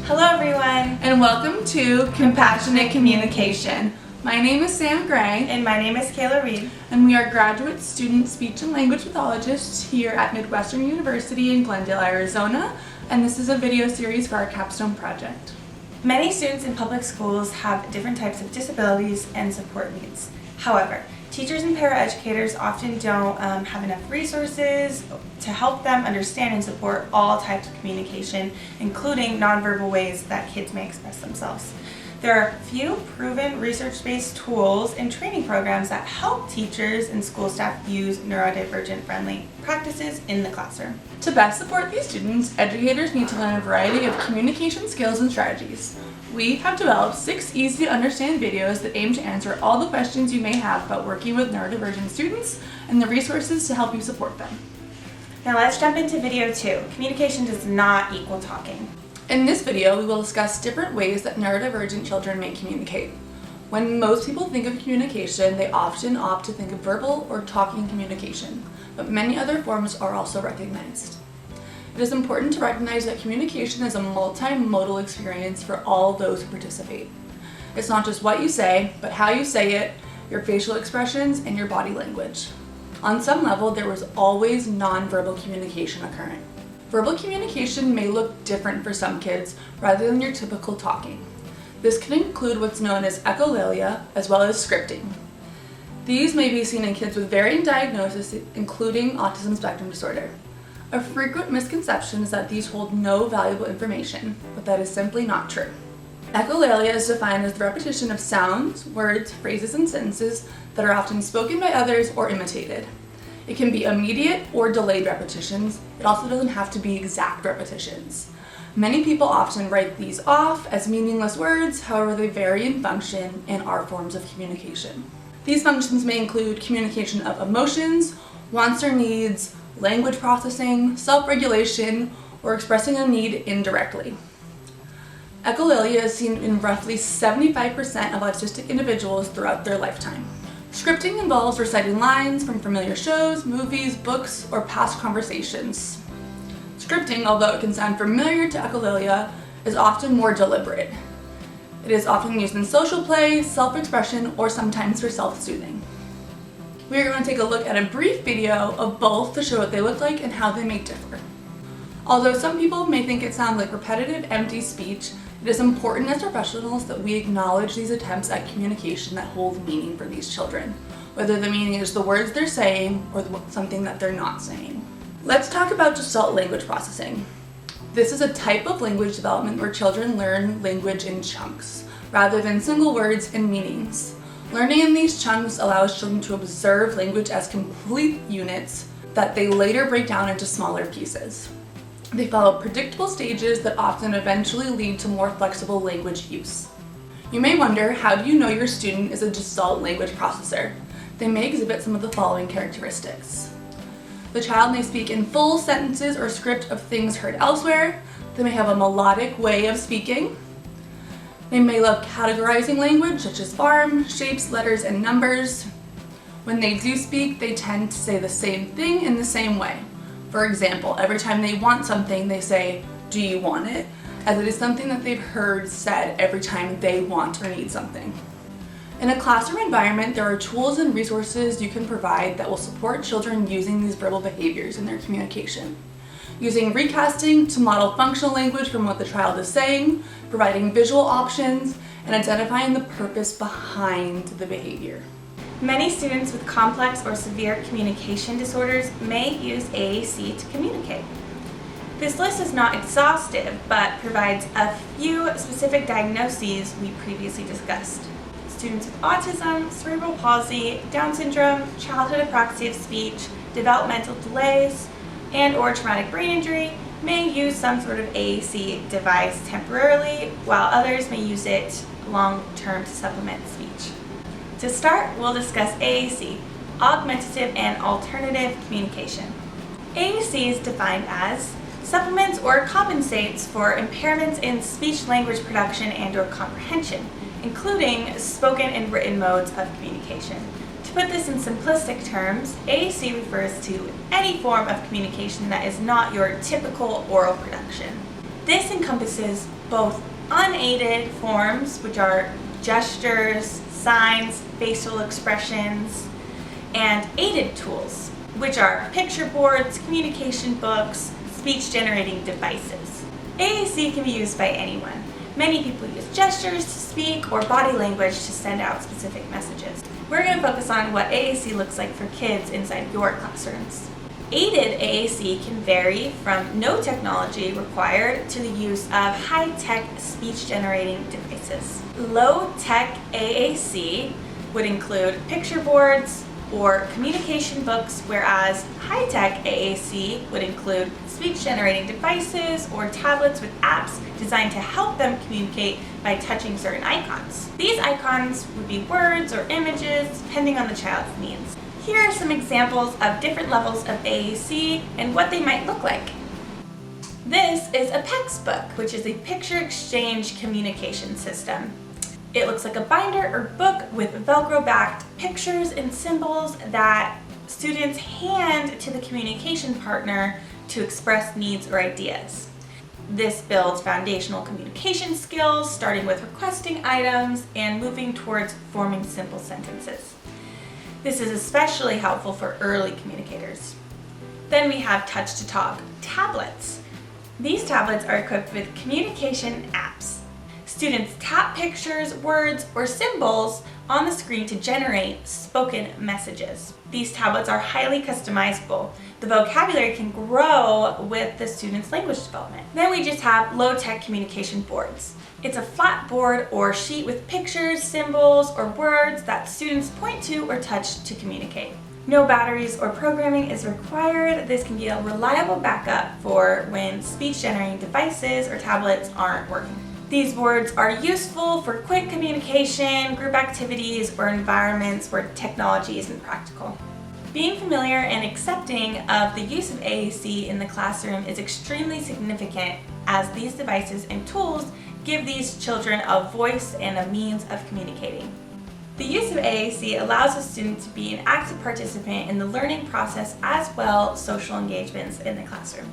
Hello everyone! And welcome to Compassionate Communication. My name is Sam Gray. And my name is Kayla Reed. And we are graduate student speech and language pathologists here at Midwestern University in Glendale, Arizona. And this is a video series for our capstone project. Many students in public schools have different types of disabilities and support needs. However, teachers and paraeducators often don't have enough resources to help them understand and support all types of communication, including nonverbal ways that kids may express themselves. There are few proven research-based tools and training programs that help teachers and school staff use neurodivergent-friendly practices in the classroom. To best support these students, educators need to learn a variety of communication skills and strategies. We have developed 6 easy-to-understand videos that aim to answer all the questions you may have about working with neurodivergent students and the resources to help you support them. Now let's jump into video 2. Communication does not equal talking. In this video, we will discuss different ways that neurodivergent children may communicate. When most people think of communication, they often opt to think of verbal or talking communication, but many other forms are also recognized. It is important to recognize that communication is a multimodal experience for all those who participate. It's not just what you say, but how you say it, your facial expressions, and your body language. On some level, there was always nonverbal communication occurring. Verbal communication may look different for some kids rather than your typical talking. This can include what's known as echolalia as well as scripting. These may be seen in kids with varying diagnoses, including autism spectrum disorder. A frequent misconception is that these hold no valuable information, but that is simply not true. Echolalia is defined as the repetition of sounds, words, phrases, and sentences that are often spoken by others or imitated. It can be immediate or delayed repetitions. It also doesn't have to be exact repetitions. Many people often write these off as meaningless words, however they vary in function and are forms of communication. These functions may include communication of emotions, wants or needs, language processing, self-regulation, or expressing a need indirectly. Echolalia is seen in roughly 75% of autistic individuals throughout their lifetime. Scripting involves reciting lines from familiar shows, movies, books, or past conversations. Scripting, although it can sound familiar to echolalia, is often more deliberate. It is often used in social play, self-expression, or sometimes for self-soothing. We are going to take a look at a brief video of both to show what they look like and how they may differ. Although some people may think it sounds like repetitive, empty speech, it is important as professionals that we acknowledge these attempts at communication that hold meaning for these children, whether the meaning is the words they're saying or something that they're not saying. Let's talk about gestalt language processing. This is a type of language development where children learn language in chunks, rather than single words and meanings. Learning in these chunks allows children to observe language as complete units that they later break down into smaller pieces. They follow predictable stages that often eventually lead to more flexible language use. You may wonder, how do you know your student is a gestalt language processor? They may exhibit some of the following characteristics. The child may speak in full sentences or script of things heard elsewhere. They may have a melodic way of speaking. They may love categorizing language, such as form, shapes, letters, and numbers. When they do speak, they tend to say the same thing in the same way. For example, every time they want something, they say, "Do you want it?" as it is something that they've heard said every time they want or need something. In a classroom environment, there are tools and resources you can provide that will support children using these verbal behaviors in their communication. Using recasting to model functional language from what the child is saying, providing visual options, and identifying the purpose behind the behavior. Many students with complex or severe communication disorders may use AAC to communicate. This list is not exhaustive, but provides a few specific diagnoses we previously discussed. Students with autism, cerebral palsy, Down syndrome, childhood apraxia of speech, developmental delays, and/or traumatic brain injury may use some sort of AAC device temporarily, while others may use it long-term to supplement speech. To start, we'll discuss AAC, augmentative and alternative communication. AAC is defined as supplements or compensates for impairments in speech-language production and/or comprehension, including spoken and written modes of communication. To put this in simplistic terms, AAC refers to any form of communication that is not your typical oral production. This encompasses both unaided forms, which are gestures, signs, facial expressions, and aided tools, which are picture boards, communication books, speech-generating devices. AAC can be used by anyone. Many people use gestures to speak or body language to send out specific messages. We're going to focus on what AAC looks like for kids inside your classrooms. Aided AAC can vary from no technology required to the use of high-tech speech-generating devices. Low-tech AAC would include picture boards or communication books, whereas high-tech AAC would include speech-generating devices or tablets with apps designed to help them communicate by touching certain icons. These icons would be words or images, depending on the child's needs. Here are some examples of different levels of AAC and what they might look like. This is a PEX book, which is a picture exchange communication system. It looks like a binder or book with Velcro-backed pictures and symbols that students hand to the communication partner to express needs or ideas. This builds foundational communication skills, starting with requesting items and moving towards forming simple sentences. This is especially helpful for early communicators. Then we have touch-to-talk tablets. These tablets are equipped with communication apps. Students tap pictures, words, or symbols on the screen to generate spoken messages. These tablets are highly customizable. The vocabulary can grow with the student's language development. Then we just have low-tech communication boards. It's a flat board or sheet with pictures, symbols, or words that students point to or touch to communicate. No batteries or programming is required. This can be a reliable backup for when speech-generating devices or tablets aren't working. These boards are useful for quick communication, group activities, or environments where technology isn't practical. Being familiar and accepting of the use of AAC in the classroom is extremely significant, as these devices and tools give these children a voice and a means of communicating. The use of AAC allows a student to be an active participant in the learning process as well as social engagements in the classroom.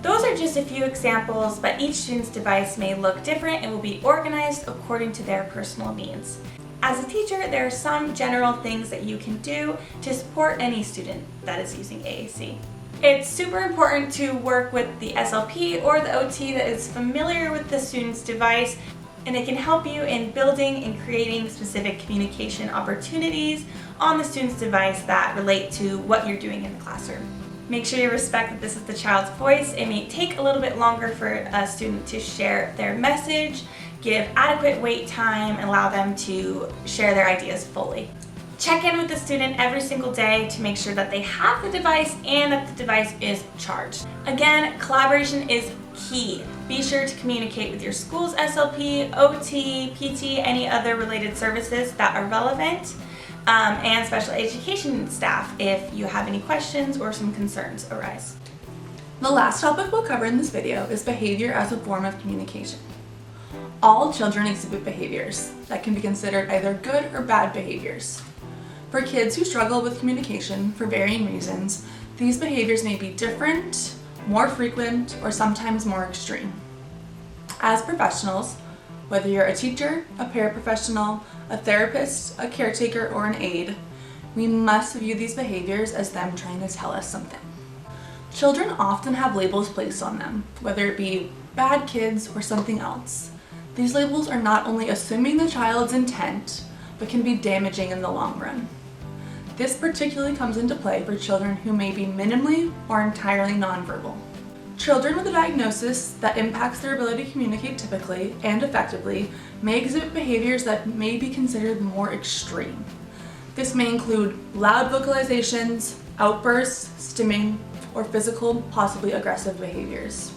Those are just a few examples, but each student's device may look different and will be organized according to their personal needs. As a teacher, there are some general things that you can do to support any student that is using AAC. It's super important to work with the SLP or the OT that is familiar with the student's device, and it can help you in building and creating specific communication opportunities on the student's device that relate to what you're doing in the classroom. Make sure you respect that this is the child's voice. It may take a little bit longer for a student to share their message. Give adequate wait time and allow them to share their ideas fully. Check in with the student every single day to make sure that they have the device and that the device is charged. Again, collaboration is key. Be sure to communicate with your school's SLP, OT, PT, any other related services that are relevant, and special education staff if you have any questions or some concerns arise. The last topic we'll cover in this video is behavior as a form of communication. All children exhibit behaviors that can be considered either good or bad behaviors. For kids who struggle with communication for varying reasons, these behaviors may be different, more frequent, or sometimes more extreme. As professionals, whether you're a teacher, a paraprofessional, a therapist, a caretaker, or an aide, we must view these behaviors as them trying to tell us something. Children often have labels placed on them, whether it be bad kids or something else. These labels are not only assuming the child's intent, but can be damaging in the long run. This particularly comes into play for children who may be minimally or entirely nonverbal. Children with a diagnosis that impacts their ability to communicate typically and effectively may exhibit behaviors that may be considered more extreme. This may include loud vocalizations, outbursts, stimming, or physical, possibly aggressive behaviors.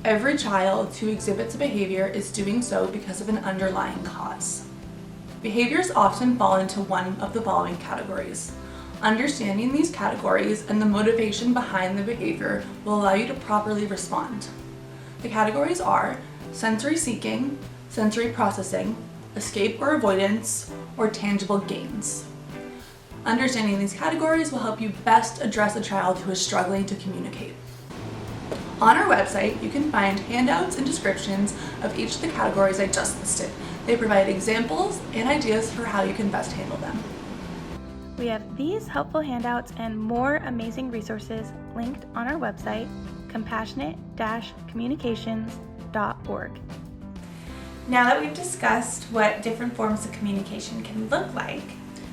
Every child who exhibits a behavior is doing so because of an underlying cause. Behaviors often fall into one of the following categories. Understanding these categories and the motivation behind the behavior will allow you to properly respond. The categories are sensory seeking, sensory processing, escape or avoidance, or tangible gains. Understanding these categories will help you best address a child who is struggling to communicate. On our website, you can find handouts and descriptions of each of the categories I just listed. They provide examples and ideas for how you can best handle them. We have these helpful handouts and more amazing resources linked on our website, compassionate-communications.org. Now that we've discussed what different forms of communication can look like,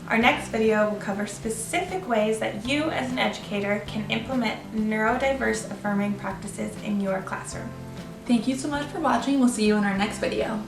our next video will cover specific ways that you as an educator can implement neurodiverse affirming practices in your classroom. Thank you so much for watching. We'll see you in our next video.